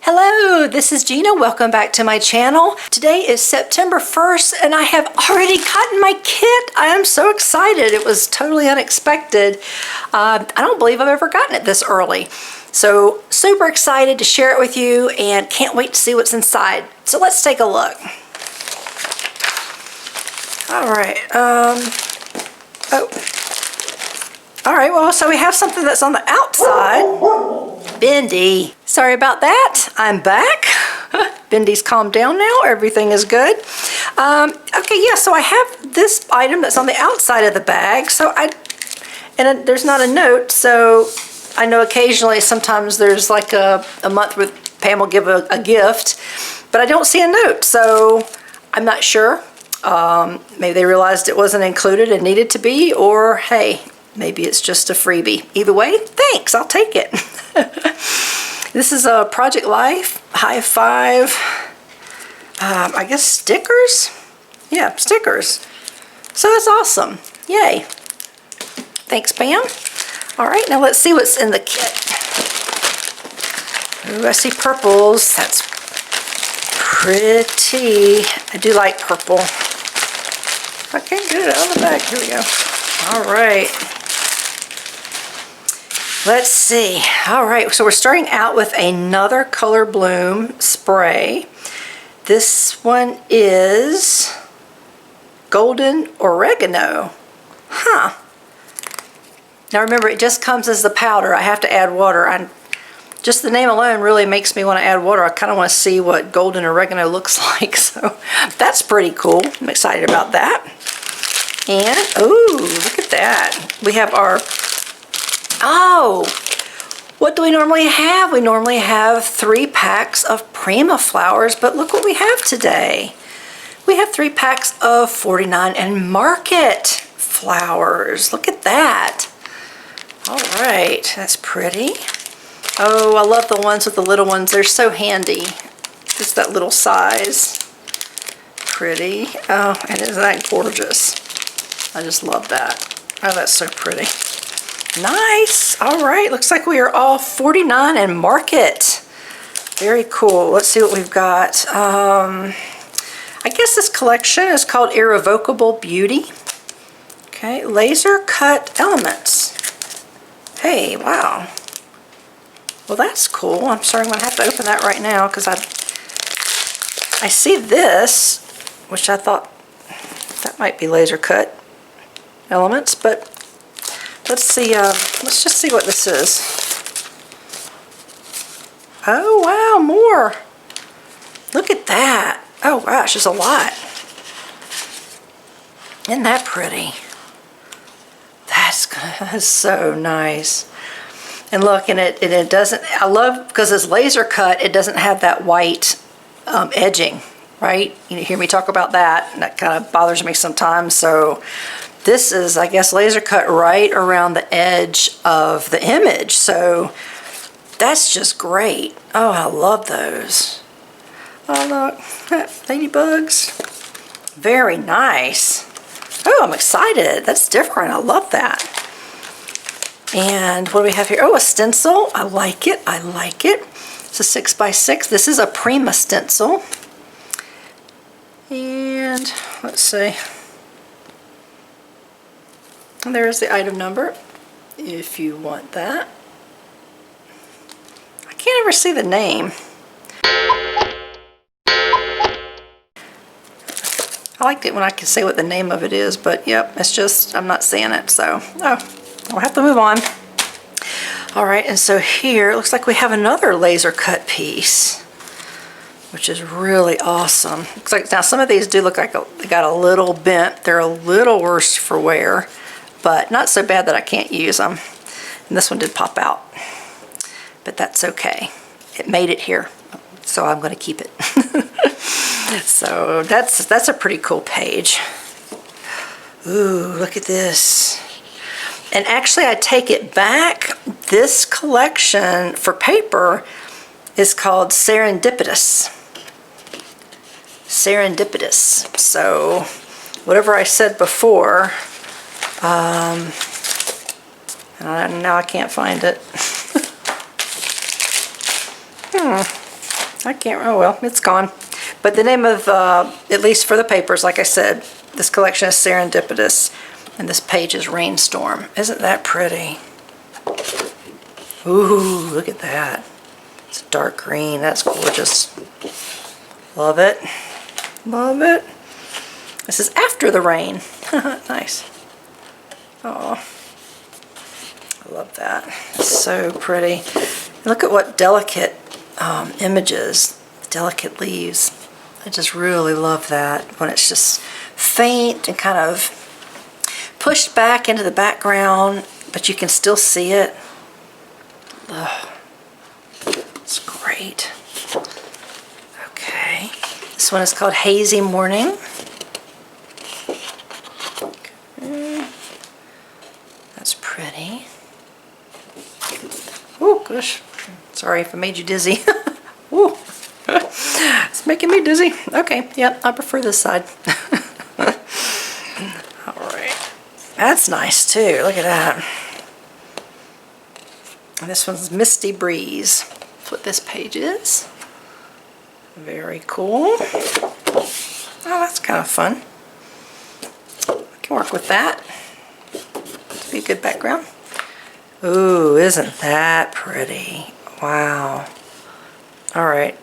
Hello, this is Gina. Welcome back to my channel. Today is September 1st and I have already gotten my kit. I am so excited. It was totally unexpected. I don't believe I've ever gotten it this early. So super excited to share it with you and can't wait to see what's inside. So let's take a look. All right. All right, well, so we have something that's on the outside. Bendy. Sorry about that. I'm back. Bendy's calmed down now. Everything is good. Okay, yeah, so I have this item that's on the outside of the bag. There's not a note, so I know occasionally sometimes there's like a month where Pam will give a gift, but I don't see a note, so I'm not sure. Maybe they realized it wasn't included and needed to be, or hey, maybe it's just a freebie. Either way, thanks, I'll take it. This is a Project Life High Five, I guess stickers? Yeah, stickers. So that's awesome, yay. Thanks, Pam. All right, now let's see what's in the kit. Ooh, I see purples, that's pretty. I do like purple. I can't get it out of the bag, here we go. All right. Let's see. All right, so we're starting out with another Color Bloom spray. This one is Golden Oregano. Huh. Now remember, it just comes as the powder. I have to add water. Just the name alone really makes me want to add water. I kind of want to see what Golden Oregano looks like. So that's pretty cool. I'm excited about that. And, oh, look at that. We have our... Oh, what do we normally have? We normally have 3 packs of Prima flowers, but look what we have today. We have 3 packs of 49 and Market flowers. Look at that. All right, that's pretty. Oh, I love the ones with the little ones. They're so handy. Just that little size. Pretty. Oh, and isn't that gorgeous? I just love that. Oh, that's so pretty. Nice. All right, looks like we are all 49 and Market. Very cool. Let's see what we've got. I guess this collection is called Irrevocable Beauty. Okay, laser cut elements. Hey, wow. Well, that's cool. I'm sorry, I'm gonna have to open that right now because I see this, which I thought that might be laser cut elements, but let's see, let's just see what this is. Oh, wow, more. Look at that. Oh, gosh, there's a lot. Isn't that pretty? That's so nice. And look, and it doesn't, I love, because it's laser cut, it doesn't have that white edging, right? You hear me talk about that, and that kind of bothers me sometimes, so this is, I guess, laser cut right around the edge of the image. So that's just great. Oh, I love those. Oh, look, ladybugs. Very nice. Oh, I'm excited. That's different. I love that. And what do we have here? Oh, a stencil. I like it. I like it. It's a 6x6. This is a Prima stencil. And let's see. There's the item number, if you want that. I can't ever see the name. I liked it when I could say what the name of it is, but yep, it's just, I'm not seeing it, so, I'll have to move on. All right, and so here, it looks like we have another laser cut piece, which is really awesome. Looks like, now some of these do look like they got a little bent. They're a little worse for wear, but not so bad that I can't use them. And this one did pop out, but that's okay. It made it here, so I'm going to keep it. So that's a pretty cool page. Ooh, look at this. And actually, I take it back. This collection for paper is called Serendipitous. Serendipitous. So whatever I said before, now I can't find it. I can't, oh well, it's gone. But the name of, at least for the papers, like I said, this collection is Serendipitous, and this page is Rainstorm. Isn't that pretty? Ooh, look at that. It's dark green, that's gorgeous. Love it, love it. This is After the Rain. Nice. Oh, I love that. It's so pretty. Look at what delicate images, delicate leaves. I just really love that when it's just faint and kind of pushed back into the background, but you can still see it. Ugh. It's great. Okay, this one is called Hazy Morning. Okay. That's pretty. Oh gosh, sorry if I made you dizzy. Ooh. It's making me dizzy. Okay, yep, I prefer this side. Alright, that's nice too, look at that. And this one's Misty Breeze. That's what this page is. Very cool. Oh, that's kind of fun. I can work with that. It'd be a good background. Ooh, isn't that pretty? Wow. Alright.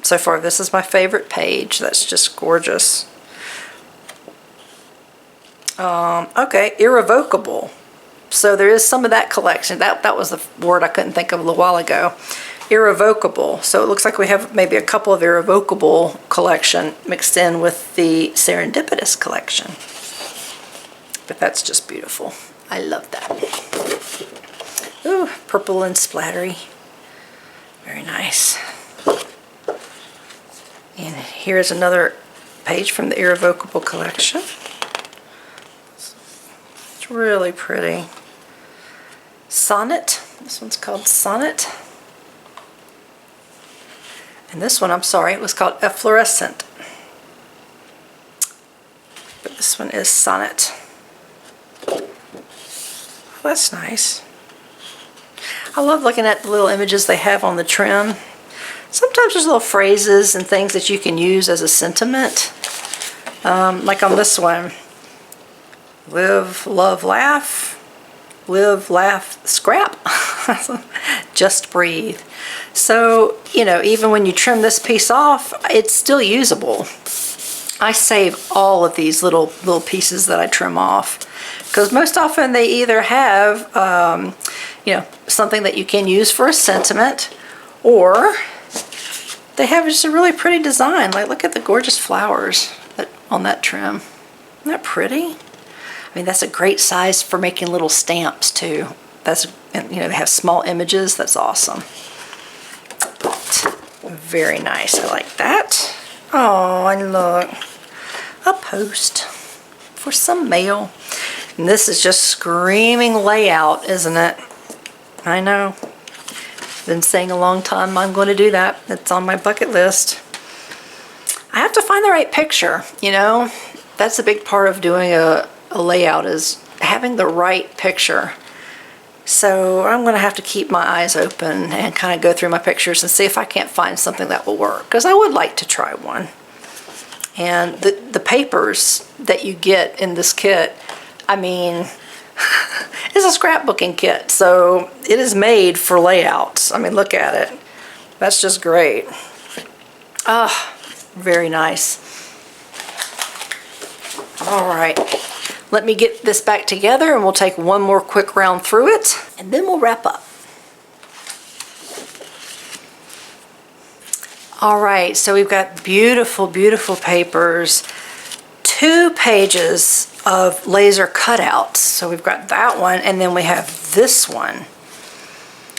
So far, this is my favorite page. That's just gorgeous. Okay, Irrevocable. So there is some of that collection. That was the word I couldn't think of a little while ago. Irrevocable. So it looks like we have maybe a couple of Irrevocable collection mixed in with the Serendipitous collection. But that's just beautiful. I love that. Ooh, purple and splattery. Very nice. And here's another page from the Irrevocable collection. It's really pretty. Sonnet. This one's called Sonnet. And this one, I'm sorry, it was called Efflorescent. But this one is Sonnet. Oh, that's nice. I love looking at the little images they have on the trim. Sometimes there's little phrases and things that you can use as a sentiment. Like on this one. Live, love, laugh. Live, laugh, scrap. Just breathe. So, you know, even when you trim this piece off, it's still usable. I save all of these little pieces that I trim off. Because most often they either have, you know, something that you can use for a sentiment, or they have just a really pretty design. Like, look at the gorgeous flowers on that trim. Isn't that pretty? I mean, that's a great size for making little stamps too. That's, you know, they have small images. That's awesome. But very nice. I like that. Oh, and look, a post for some mail. And this is just screaming layout, isn't it? I know. Been saying a long time I'm going to do that. It's on my bucket list. I have to find the right picture, you know. That's a big part of doing a layout, is having the right picture. So I'm going to have to keep my eyes open and kind of go through my pictures and see if I can't find something that will work, because I would like to try one. And the papers that you get in this kit, I mean, it's a scrapbooking kit, so it is made for layouts. I mean, look at it. That's just great. Ah, very nice. All right, let me get this back together and we'll take one more quick round through it, and then we'll wrap up. All right, so we've got beautiful, beautiful papers. 2 pages of laser cutouts. So we've got that one, and then we have this one,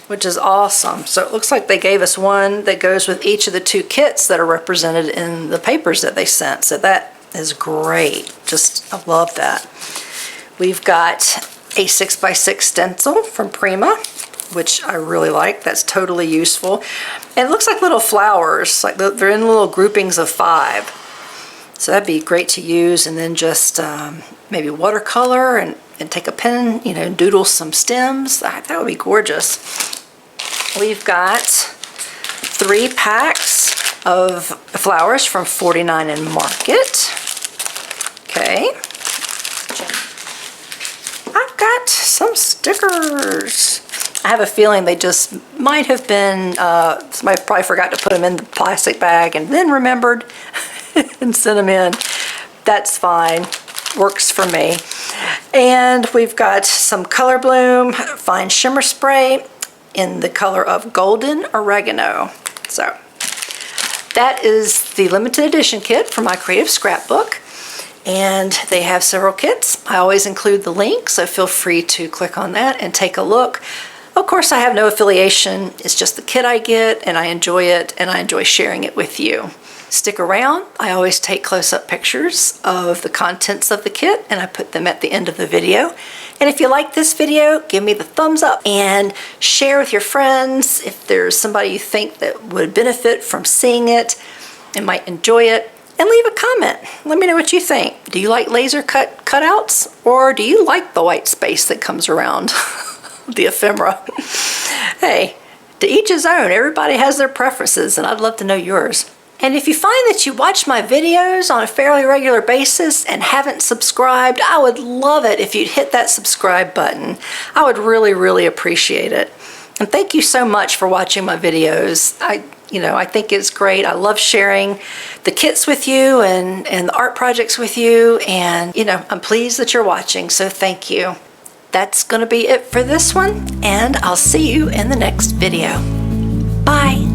which is awesome. So it looks like they gave us one that goes with each of the 2 kits that are represented in the papers that they sent. So that is great. Just, I love that. We've got a 6x6 stencil from Prima, which I really like. That's totally useful. And it looks like little flowers, like they're in little groupings of 5. So that'd be great to use, and then just maybe watercolor and take a pen, you know, doodle some stems. That would be gorgeous. We've got 3 packs of flowers from 49 and Market. Okay. I've got some stickers. I have a feeling they just might have been, somebody probably forgot to put them in the plastic bag and then remembered and sent them in. That's fine. Works for me. And we've got some Color Bloom Fine Shimmer Spray in the color of Golden Oregano. So that is the limited edition kit for My Creative Scrapbook. And they have several kits. I always include the link, so feel free to click on that and take a look. Of course, I have no affiliation. It's just the kit I get, and I enjoy it, and I enjoy sharing it with you. Stick around. I always take close-up pictures of the contents of the kit, and I put them at the end of the video. And if you like this video, give me the thumbs up and share with your friends if there's somebody you think that would benefit from seeing it and might enjoy it. And leave a comment. Let me know what you think. Do you like laser cutouts, or do you like the white space that comes around the ephemera? Hey, to each his own. Everybody has their preferences, and I'd love to know yours. And if you find that you watch my videos on a fairly regular basis and haven't subscribed, I would love it if you'd hit that subscribe button. I would really, really appreciate it. And thank you so much for watching my videos. I think it's great. I love sharing the kits with you and the art projects with you. And, I'm pleased that you're watching, so thank you. That's going to be it for this one, and I'll see you in the next video. Bye.